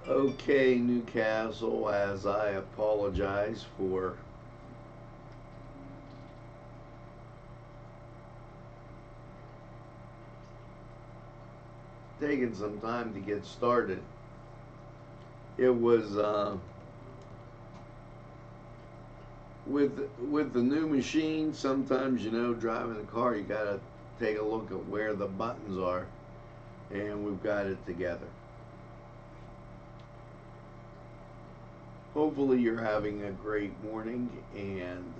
Okay, Newcastle, as I apologize for taking some time to get started. It was with the new machine. Sometimes, driving the car, you gotta take a look at where the buttons are, and we've got it together. Hopefully, you're having a great morning, and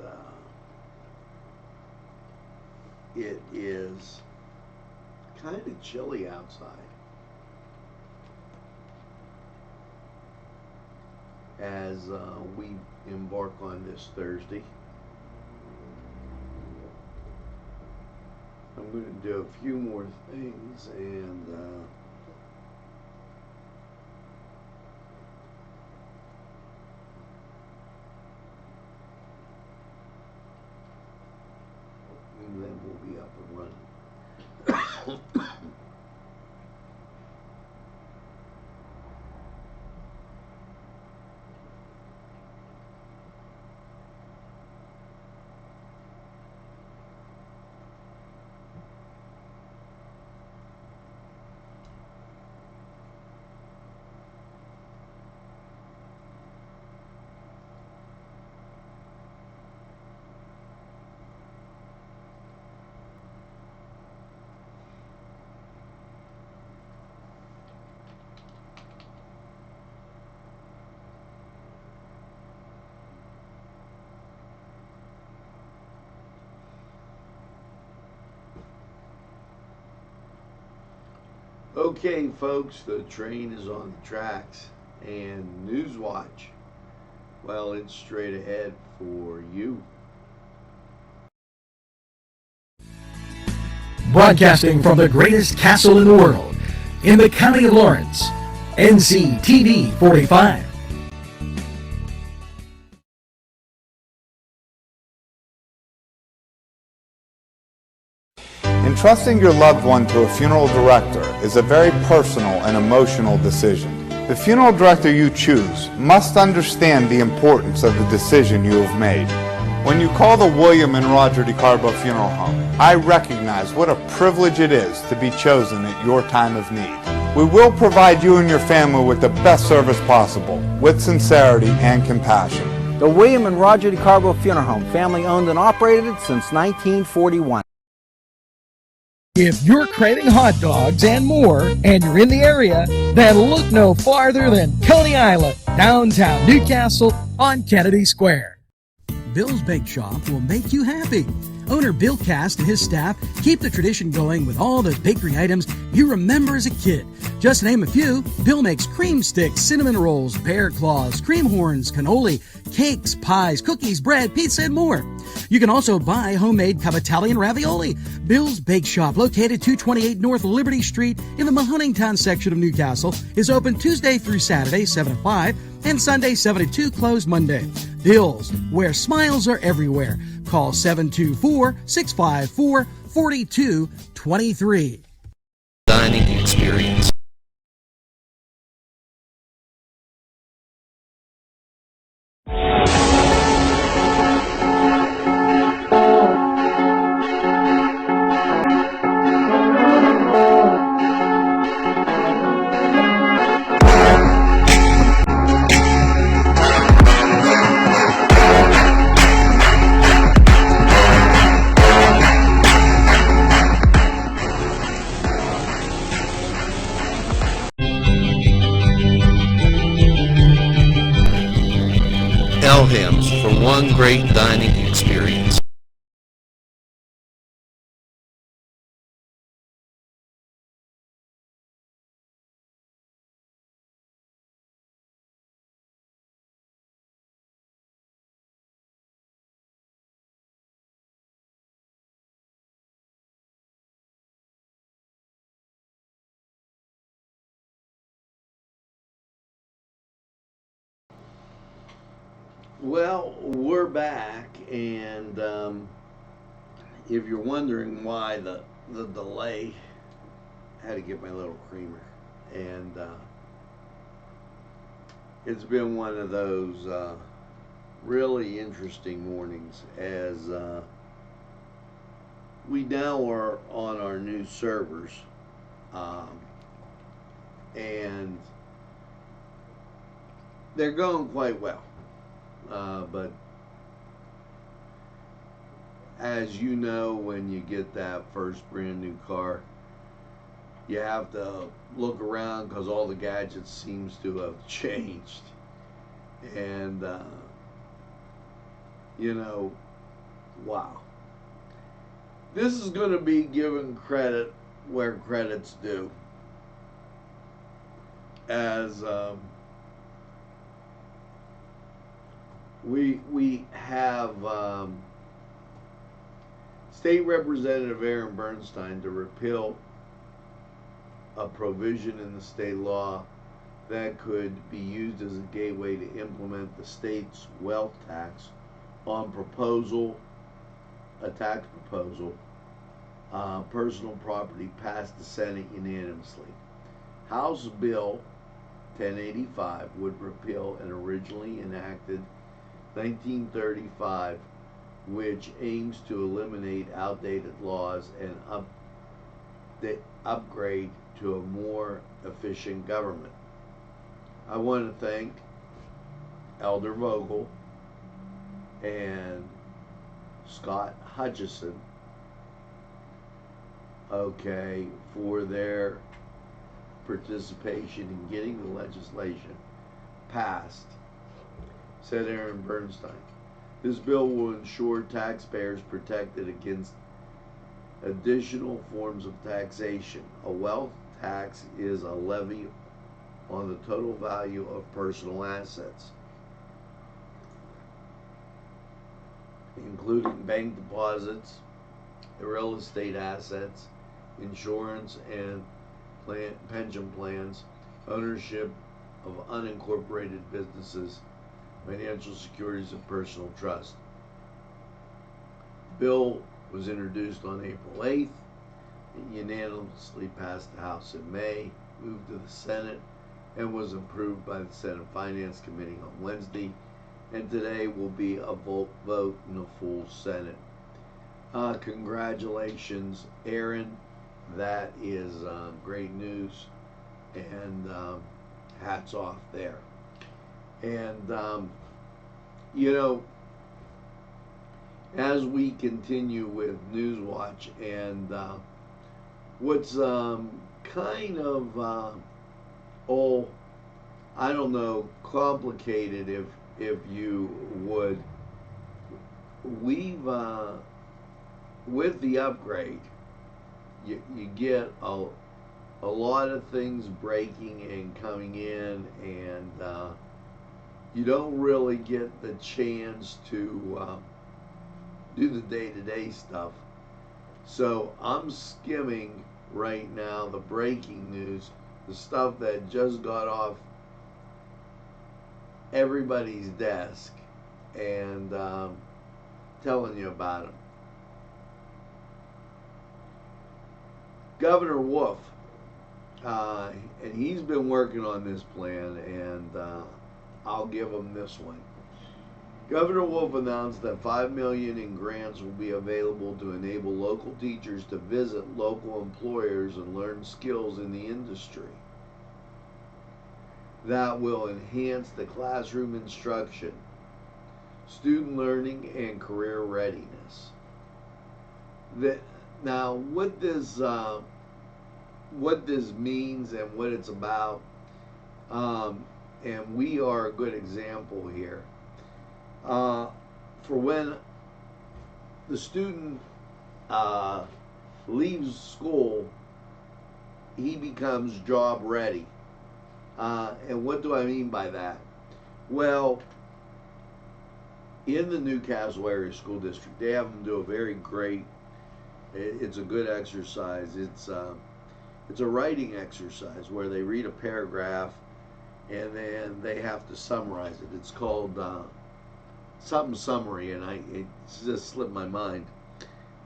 it is kind of chilly outside as we embark on this Thursday. I'm going to do a few more things and then we'll be up and running. Okay, folks, the train is on the tracks, and Newswatch, well, it's straight ahead for you. Broadcasting from the greatest castle in the world, in the county of Lawrence, NCTV45. Entrusting your loved one to a funeral director is a very personal and emotional decision. The funeral director you choose must understand the importance of the decision you have made. When you call the William and Roger DeCarbo Funeral Home, I recognize what a privilege it is to be chosen at your time of need. We will provide you and your family with the best service possible, with sincerity and compassion. The William and Roger DeCarbo Funeral Home, family owned and operated since 1941. If you're craving hot dogs and more, and you're in the area, then look no farther than Coney Island, downtown Newcastle on Kennedy Square. Bill's Bake Shop will make you happy. Owner Bill Cast and his staff keep the tradition going with all the bakery items you remember as a kid. Just to name a few, Bill makes cream sticks, cinnamon rolls, bear claws, cream horns, cannoli, cakes, pies, cookies, bread, pizza, and more. You can also buy homemade Cavatelli ravioli. Bill's Bake Shop, located 228 North Liberty Street in the Mahoningtown section of Newcastle, is open Tuesday through Saturday, 7 to 5, and Sunday, 7 to 2, closed Monday. Bill's, where smiles are everywhere. Call 724-654-4223. Dining experience. Elham's for one great dining experience. Well, we're back, and if you're wondering why the delay, I had to get my little creamer, and it's been one of those really interesting mornings as we now are on our new servers, and they're going quite well. But as you know, when you get that first brand new car, you have to look around because all the gadgets seems to have changed. And wow. This is going to be giving credit where credit's due. As we have State Representative Aaron Bernstein to repeal a provision in the state law that could be used as a gateway to implement the state's wealth tax on a tax proposal, personal property, passed the Senate unanimously. House Bill 1085 would repeal an originally enacted 1935, which aims to eliminate outdated laws and upgrade to a more efficient government. I want to thank Elder Vogel and Scott Hutchison, for their participation in getting the legislation passed, said Aaron Bernstein. This bill will ensure taxpayers protected against additional forms of taxation. A wealth tax is a levy on the total value of personal assets, including bank deposits, real estate assets, insurance and pension plans, ownership of unincorporated businesses, financial securities, and personal trust. The bill was introduced on April 8th. It unanimously passed the House in May, moved to the Senate, and was approved by the Senate Finance Committee on Wednesday, and today will be a vote in the full Senate. Congratulations, Aaron. That is great news, and hats off there. And as we continue with Newswatch, and what's kind of I don't know, complicated, if you would, we've with the upgrade, you get a lot of things breaking and coming in, and you don't really get the chance to do the day-to-day stuff. So I'm skimming right now the breaking news, the stuff that just got off everybody's desk, and telling you about them. Governor Wolf, and he's been working on this plan, and I'll give him this one. Governor Wolf announced that $5 million in grants will be available to enable local teachers to visit local employers and learn skills in the industry that will enhance the classroom instruction, student learning, and career readiness. Now, what this means and what it's about, and we are a good example here. For when the student leaves school, he becomes job ready. And what do I mean by that? Well, in the Newcastle Area School District, they have them do a very great, it's a good exercise. It's a writing exercise where they read a paragraph and then they have to summarize it. It's called something summary, and it just slipped my mind.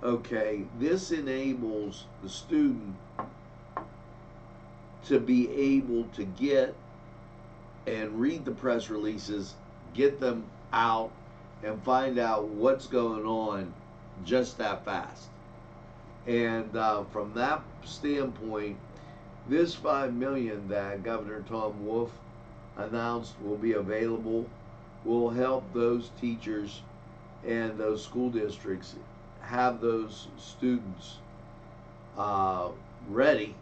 Okay, this enables the student to be able to get and read the press releases, get them out, and find out what's going on just that fast. And from that standpoint, this $5 million that Governor Tom Wolf announced will be available will help those teachers and those school districts have those students ready,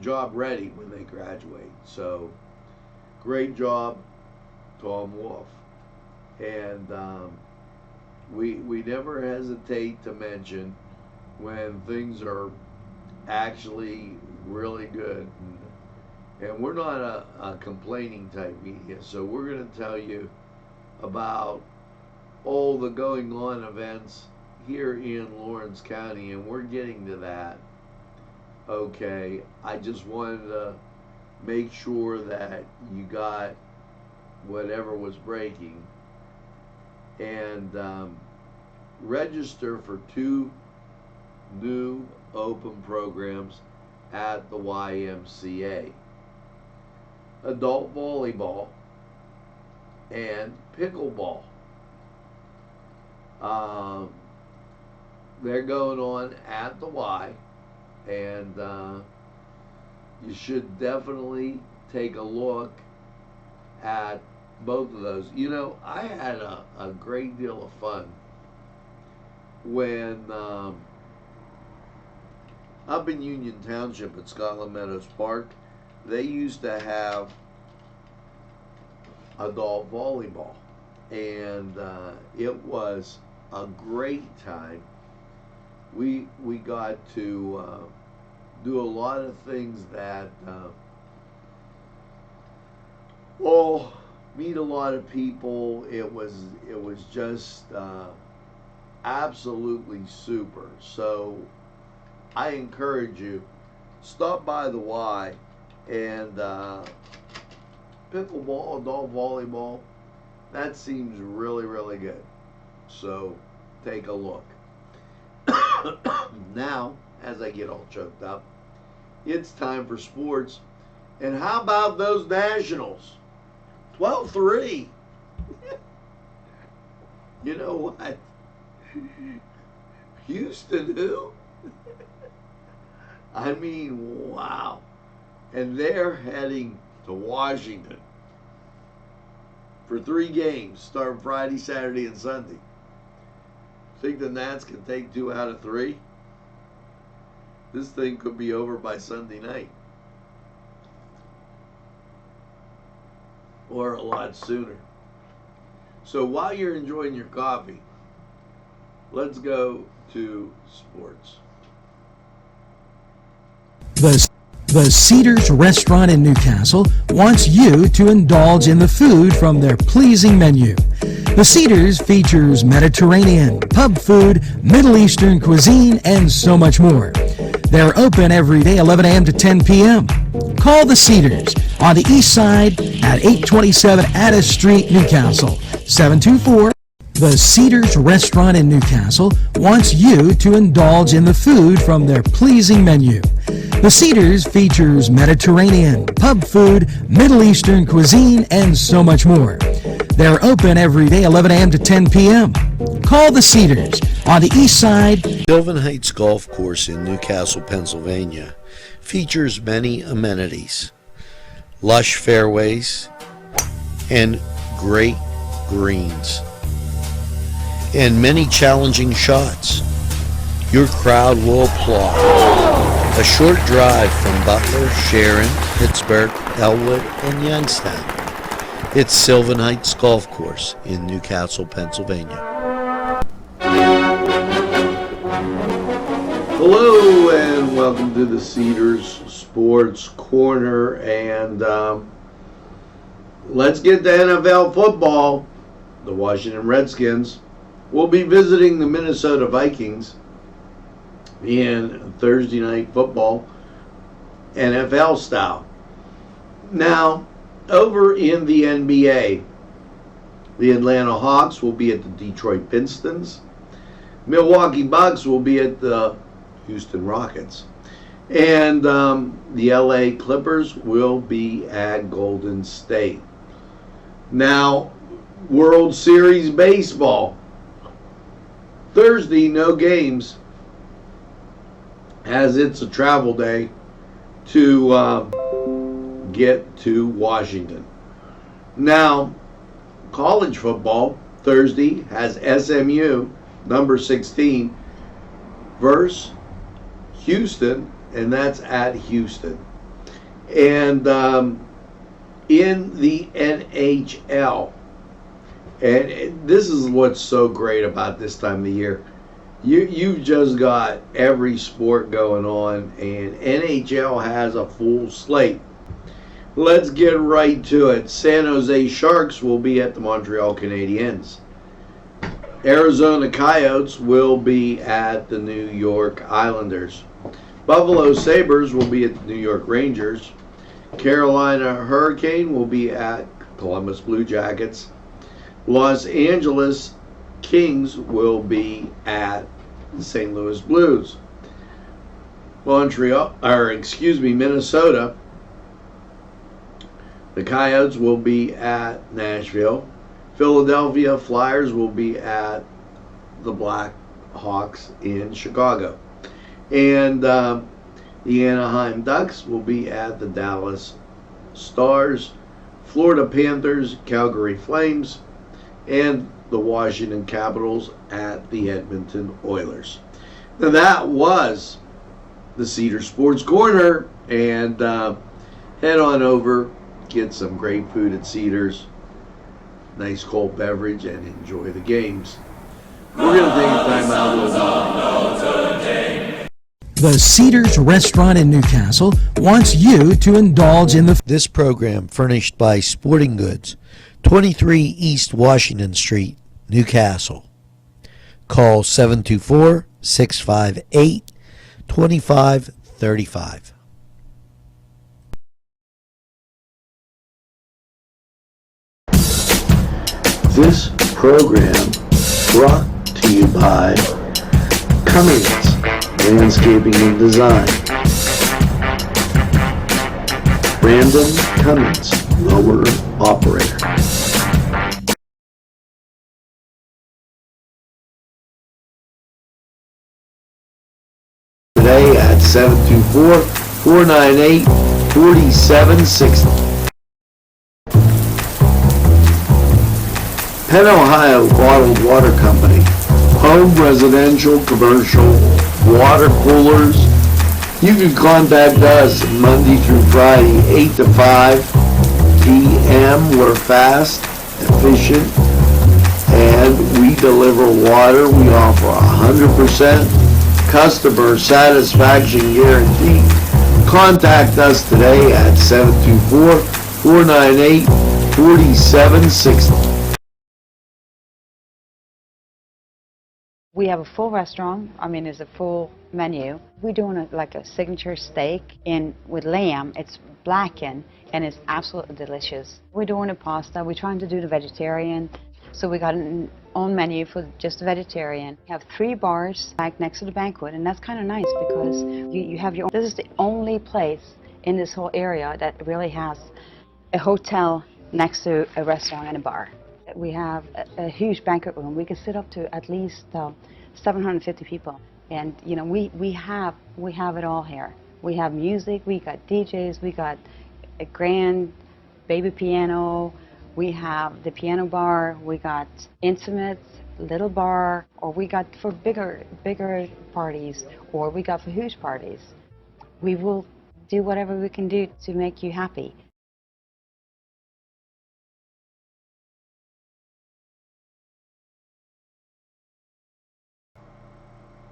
job ready when they graduate. So great job, Tom Wolf. And we never hesitate to mention when things are actually really good. And we're not a complaining type media, so we're going to tell you about all the going on events here in Lawrence County, and we're getting to that. Okay, I just wanted to make sure that you got whatever was breaking. And register for 2 new open programs at the YMCA. Adult volleyball and pickleball. They're going on at the Y, and you should definitely take a look at both of those. You know, I had a great deal of fun when up in Union Township at Scotland Meadows Park, they used to have adult volleyball, and it was a great time. We got to do a lot of things that meet a lot of people. It was just absolutely super. So I encourage you, stop by the Y, and pickleball, adult volleyball, that seems really, really good. So take a look. Now, as I get all choked up, it's time for sports. And how about those Nationals? 12-3. You know what? Houston who? I mean, wow. And they're heading to Washington for 3 games, starting Friday, Saturday, and Sunday. Think the Nats can take 2 out of 3? This thing could be over by Sunday night. Or a lot sooner. So while you're enjoying your coffee, let's go to sports. The Cedars Restaurant in Newcastle wants you to indulge in the food from their pleasing menu. The Cedars features Mediterranean, pub food, Middle Eastern cuisine, and so much more. They're open every day 11 a.m. to 10 p.m. Call the Cedars on the east side at 827 Addis Street, Newcastle, 724. The Cedars Restaurant in Newcastle wants you to indulge in the food from their pleasing menu. The Cedars features Mediterranean, pub food, Middle Eastern cuisine, and so much more. They're open every day 11 a.m. to 10 p.m. Call the Cedars on the east side. Sylvan Heights Golf Course in Newcastle, Pennsylvania features many amenities, lush fairways, and great greens, and many challenging shots. Your crowd will applaud. A short drive from Butler, Sharon, Pittsburgh, Elwood, and Youngstown. It's Sylvan Heights Golf Course in Newcastle, Pennsylvania. Hello and welcome to the Cedars Sports Corner, and let's get to NFL football. The Washington Redskins will be visiting the Minnesota Vikings in Thursday night football, NFL style. Now, over in the NBA, the Atlanta Hawks will be at the Detroit Pistons. Milwaukee Bucks will be at the Houston Rockets. And the LA Clippers will be at Golden State. Now, World Series Baseball. Thursday, no games, as it's a travel day to get to Washington. Now, college football, Thursday has SMU, number 16, versus Houston, and that's at Houston. And in the NHL, and this is what's so great about this time of the year, you've just got every sport going on, and NHL has a full slate. Let's get right to it. San Jose Sharks will be at the Montreal Canadiens. Arizona Coyotes will be at the New York Islanders. Buffalo Sabres will be at the New York Rangers. Carolina Hurricane will be at Columbus Blue Jackets. Los Angeles Kings will be at the St. Louis Blues. Minnesota, the Coyotes will be at Nashville. Philadelphia Flyers will be at the Blackhawks in Chicago. And the Anaheim Ducks will be at the Dallas Stars. Florida Panthers, Calgary Flames, and the Washington Capitals at the Edmonton Oilers. Now that was the Cedar Sports Corner, and head on over, get some great food at Cedars, nice cold beverage, and enjoy the games. We're going to take a time out. The Cedars Restaurant in Newcastle wants you to indulge in the This program furnished by Sporting Goods, 23 East Washington Street, Newcastle. Call 724-658-2535. This program brought to you by Cummings Landscaping and Design. Brandon Cummings, Mower Operator. Today at 724-498-4760. Penn Ohio Bottled Water Company. Home, residential, commercial, water coolers. You can contact us Monday through Friday, 8 to 5 p.m. We're fast, efficient, and we deliver water. We offer 100% customer satisfaction guarantee. Contact us today at 724-498-4760. We have a full restaurant. It's a full menu. We're doing like a signature steak with lamb. It's blackened and it's absolutely delicious. We're doing a pasta. We're trying to do the vegetarian. So we got an own menu for just the vegetarian. We have 3 bars back next to the banquet, and that's kind of nice because you have your own. This is the only place in this whole area that really has a hotel next to a restaurant and a bar. We have a huge banquet room. We can sit up to at least 750 people, and we have it all here. We have music, we got DJs, we got a grand baby piano, we have the piano bar, we got intimates, little bar, or we got for bigger parties, or we got for huge parties. We will do whatever we can do to make you happy.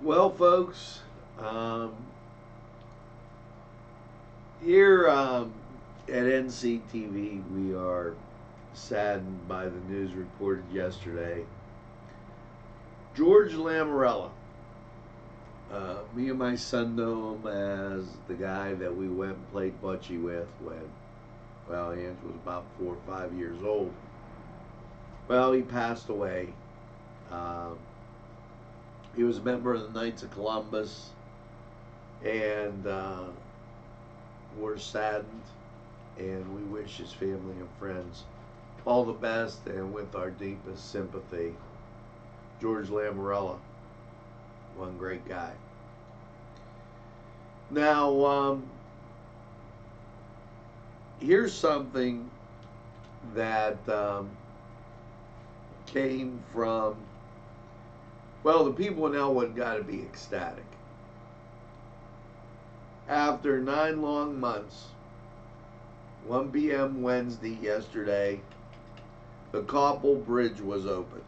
Well, folks, here at NCTV, we are saddened by the news reported yesterday. George Lamorella, me and my son know him as the guy that we went and played bocce with when, Ange was about 4 or 5 years old. Well, he passed away. He was a member of the Knights of Columbus. and we're saddened, and we wish his family and friends all the best, and with our deepest sympathy. George Lamorella, one great guy. Now, here's something that came from, well, the people in Elwood got to be ecstatic. After 9 long months, 1 p.m. Wednesday yesterday, the Koppel Bridge was open.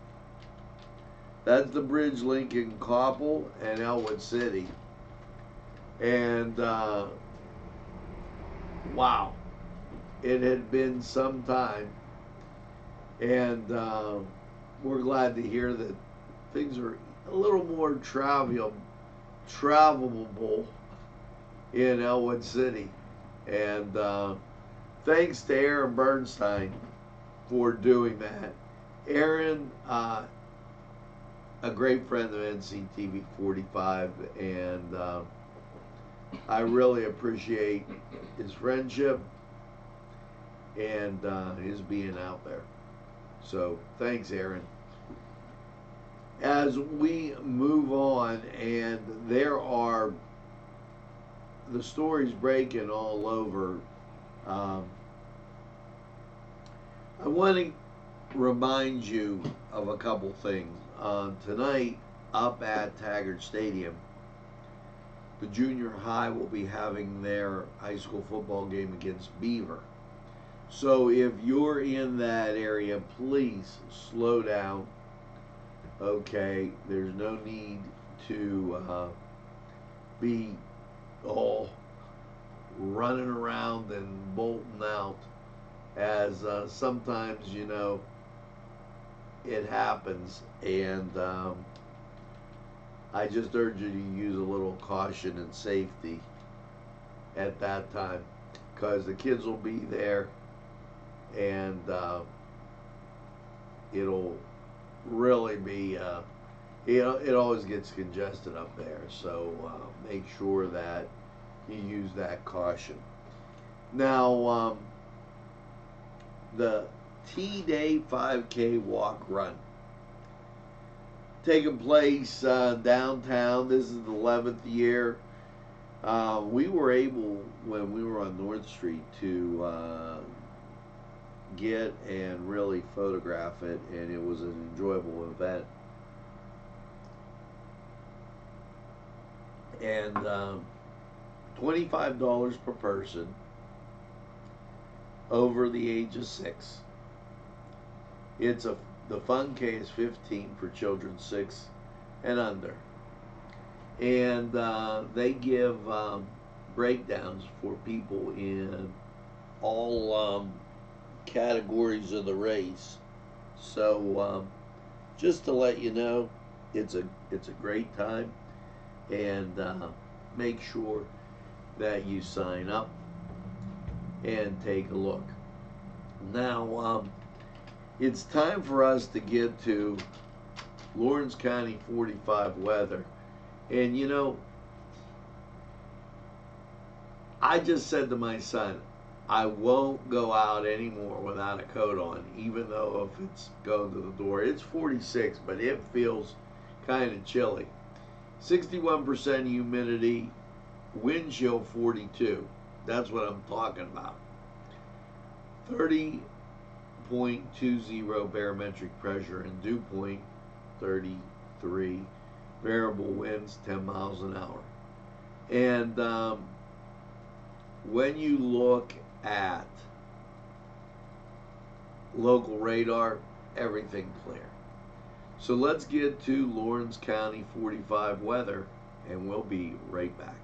That's the bridge linking Koppel and Elwood City. And wow, it had been some time. And we're glad to hear that things are a little more travelable in Elwood City. And thanks to Aaron Bernstein for doing that. Aaron, a great friend of NCTV45, and I really appreciate his friendship and his being out there. So thanks, Aaron. As we move on, and there are the stories breaking all over, I want to remind you of a couple things. Tonight, up at Taggart Stadium, the junior high will be having their high school football game against Beaver. So if you're in that area, please slow down. Okay, there's no need to be all running around and bolting out, as sometimes, you know, it happens, and I just urge you to use a little caution and safety at that time, because the kids will be there, and it'll really be it always gets congested up there, so make sure that you use that caution. Now, the T-Day 5K walk run taking place downtown. This is the 11th year. We were able, when we were on North Street, to get and really photograph it, and it was an enjoyable event. And $25 per person over the age of 6. The Fun K is 15 for children 6 and under, and they give breakdowns for people in all categories of the race. So just to let you know, it's a great time, and make sure that you sign up and take a look. Now, it's time for us to get to Lawrence County 45 weather. And you know, I just said to my son, I won't go out anymore without a coat on, even though if it's going to the door. It's 46, but it feels kind of chilly. 61% humidity, wind chill 42. That's what I'm talking about. 30.20 barometric pressure, and dew point 33. Variable winds 10 miles an hour. And when you look at local radar, everything clear. So let's get to Lawrence County 45 weather, and we'll be right back.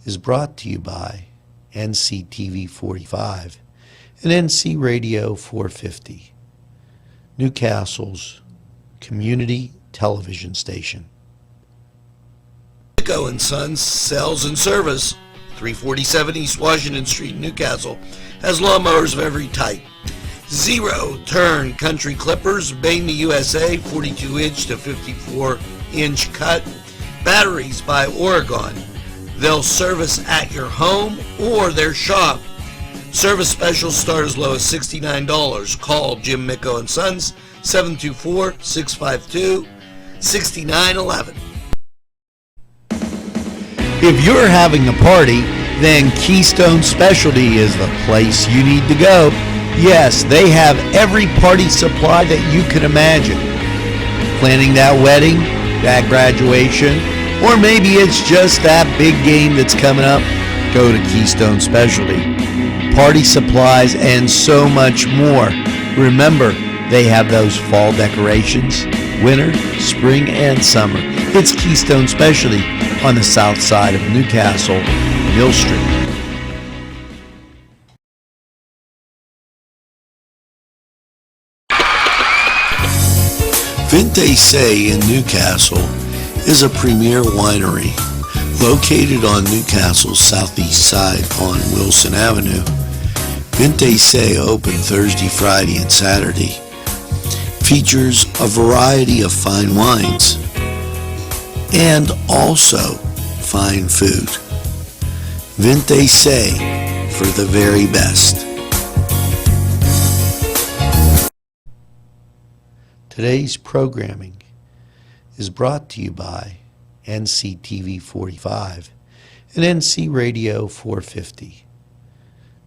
is brought to you by NCTV45 and NC Radio 450, Newcastle's community television station. Miko and Sons Sales and Service, 347 East Washington Street, Newcastle, has lawnmowers of every type. Zero-turn country clippers, made in the USA, 42-inch to 54-inch cut. Batteries by Oregon. They'll service at your home or their shop. Service specials start as low as $69. Call Jim Miko and Sons, 724-652-6911. If you're having a party, then Keystone Specialty is the place you need to go. Yes, they have every party supply that you could imagine. Planning that wedding, that graduation, or maybe it's just that big game that's coming up, go to Keystone Specialty. Party supplies and so much more. Remember, they have those fall decorations, winter, spring, and summer. It's Keystone Specialty on the south side of Newcastle, Mill Street. Vinte Se in Newcastle is a premier winery located on Newcastle's southeast side on Wilson Avenue. Vinte Se open Thursday, Friday, and Saturday. Features a variety of fine wines and also fine food. Vinte Se for the very best. Today's programming is brought to you by NCTV45 and NC Radio 450,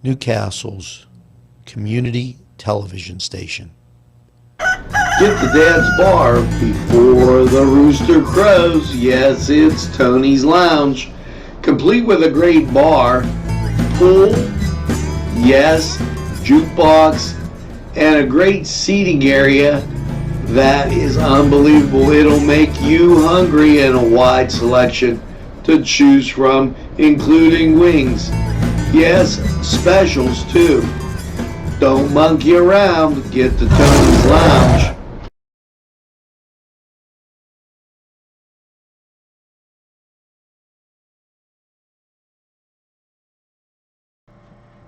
Newcastle's community television station. Get to Dad's Bar before the rooster crows. Yes, it's Tony's Lounge, complete with a great bar, pool, yes, jukebox, and a great seating area that is unbelievable. It'll make you hungry, and a wide selection to choose from, including wings. Yes, specials too. Don't monkey around. Get to Tony's Lounge.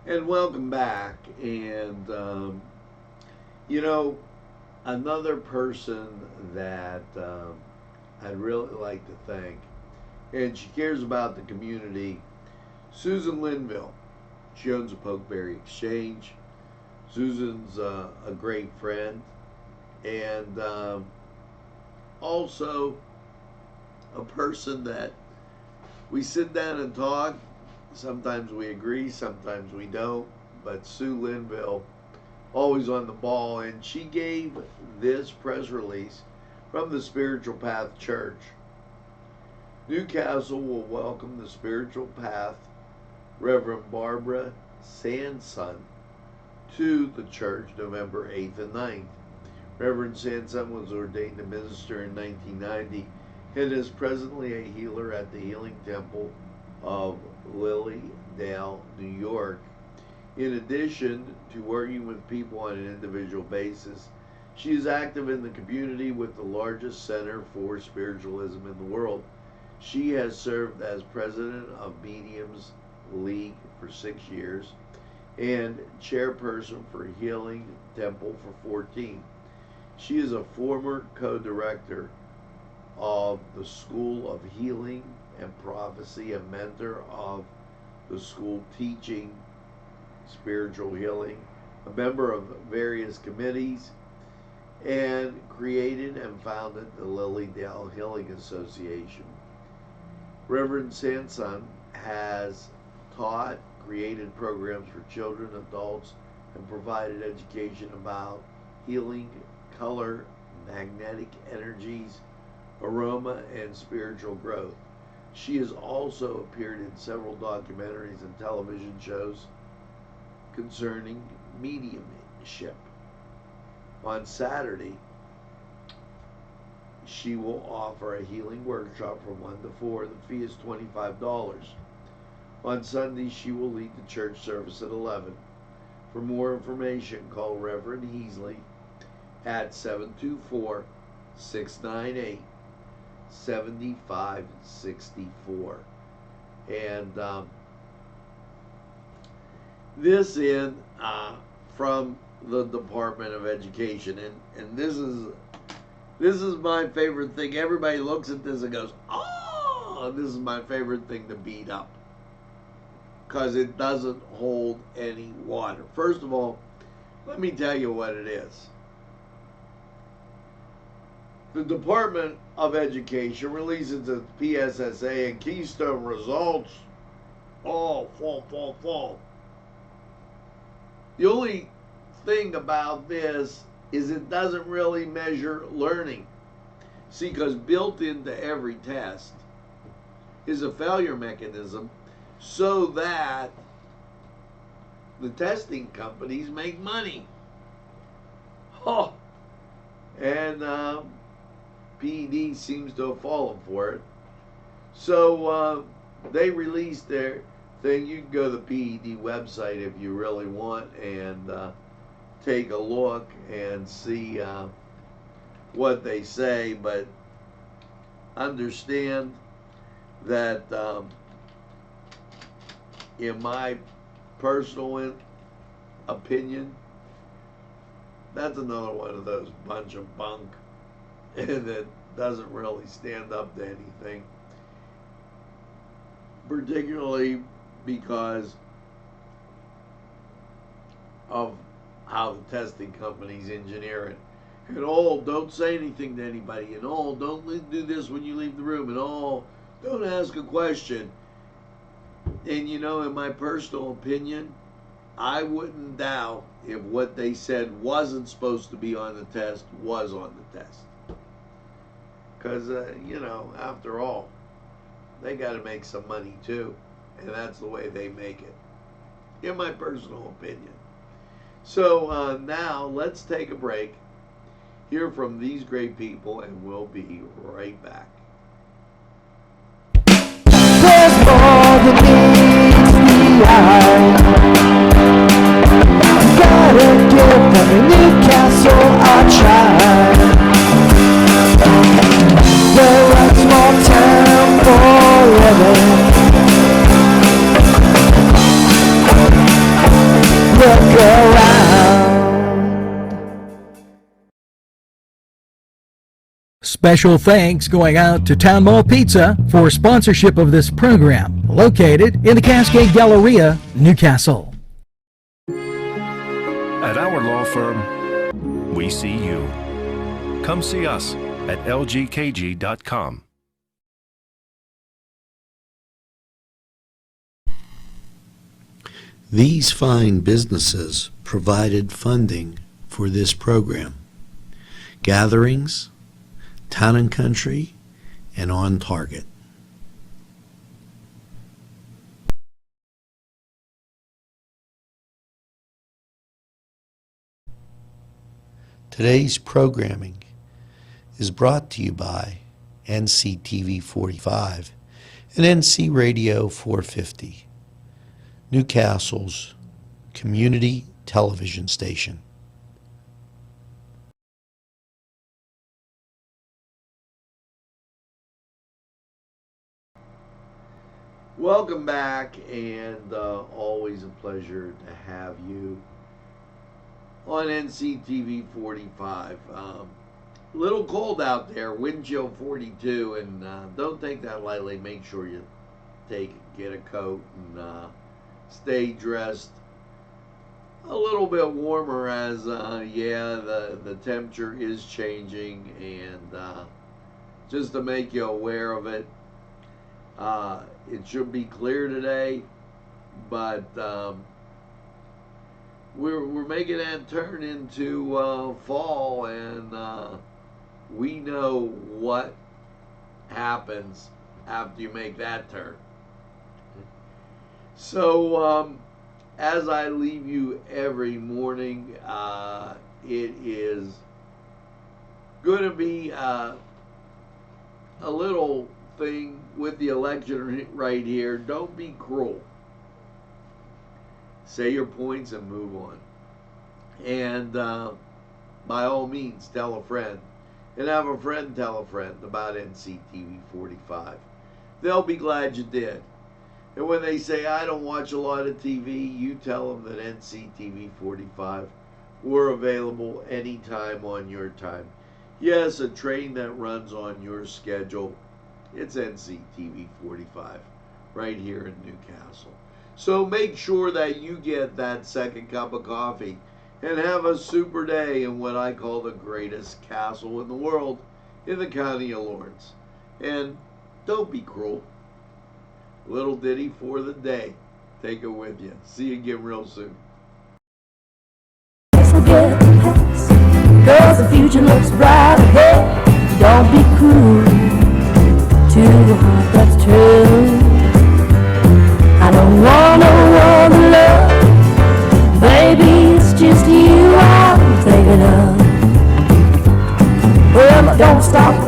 And welcome back. And another person that I'd really like to thank, and she cares about the community, Susan Linville. She owns a Pokeberry Exchange. Susan's a great friend, and also a person that we sit down and talk. Sometimes we agree, sometimes we don't, but Sue Linville, always on the ball, and she gave this press release from the Spiritual Path Church. Newcastle will welcome the Spiritual Path Reverend Barbara Sanson to the church November 8th and 9th. Reverend Sanson was ordained a minister in 1990 and is presently a healer at the Healing Temple of Lilydale, New York. In addition to working with people on an individual basis, she is active in the community with the largest center for spiritualism in the world. She has served as president of Mediums League for 6 years and chairperson for Healing Temple for 14. She is a former co-director of the School of Healing and Prophecy, a mentor of the school teaching spiritual healing, a member of various committees, and created and founded the Lilydale Healing Association. Reverend Sanson has taught, created programs for children, adults, and provided education about healing, color, magnetic energies, aroma, and spiritual growth. She has also appeared in several documentaries and television shows concerning mediumship. On Saturday, she will offer a healing workshop from 1 to 4. The fee is $25. On Sunday, she will lead the church service at 11. For more information, call Reverend Heasley at 724-698-7564. And this in from the Department of Education, and this is my favorite thing. Everybody looks at this and goes, "Oh, this is my favorite thing to beat up," because it doesn't hold any water. First of all, let me tell you what it is. The Department of Education releases its PSSA and Keystone results. Fall. The only thing about this is it doesn't really measure learning. See, because built into every test is a failure mechanism so that the testing companies make money. And PED seems to have fallen for it. So they released their thing. You can go to the PED website if you really want and take a look and see what they say, but understand that in my personal opinion, that's another one of those bunch of bunk that doesn't really stand up to anything, particularly because of how the testing companies engineer it. And don't say anything to anybody, and don't do this when you leave the room, and don't ask a question. And in my personal opinion, I wouldn't doubt if what they said wasn't supposed to be on the test was on the test. Because, after all, they got to make some money too. And that's the way they make it, in my personal opinion. So now let's take a break, hear from these great people, and we'll be right back. There's more than meets the eye. Gotta give them Newcastle a try. They're a small town for living. Look around. Special thanks going out to Town Mall Pizza for sponsorship of this program, located in the Cascade Galleria, Newcastle. At our law firm, we see you. Come see us at lgkg.com. These fine businesses provided funding for this program. Gatherings, Town and Country, and On Target. Today's programming is brought to you by NCTV45 and NC Radio 450, Newcastle's community television station. Welcome back, and always a pleasure to have you on NCTV45. Little cold out there, wind chill 42, and don't take that lightly. Make sure you get a coat and stay dressed a little bit warmer as the temperature is changing, and just to make you aware of it, it should be clear today, but we're making that turn into fall, and we know what happens after you make that turn. So as I leave you every morning, it is going to be a little thing with the election right here. Don't be cruel. Say your points and move on. And by all means, tell a friend. And have a friend tell a friend about NCTV45. They'll be glad you did. And when they say, I don't watch a lot of TV, you tell them that NCTV45, we're available anytime on your time. Yes, a train that runs on your schedule. It's NCTV45 right here in Newcastle. So make sure that you get that second cup of coffee and have a super day in what I call the greatest castle in the world in the county of Lawrence. And don't be cruel. Little ditty for the day. Take it with you. See you again real soon. Forget the past, 'cause the future looks bright ahead. Don't be cruel to the heart that's true. I don't want no other love, baby, it's just you I'm thinking of. Well, don't stop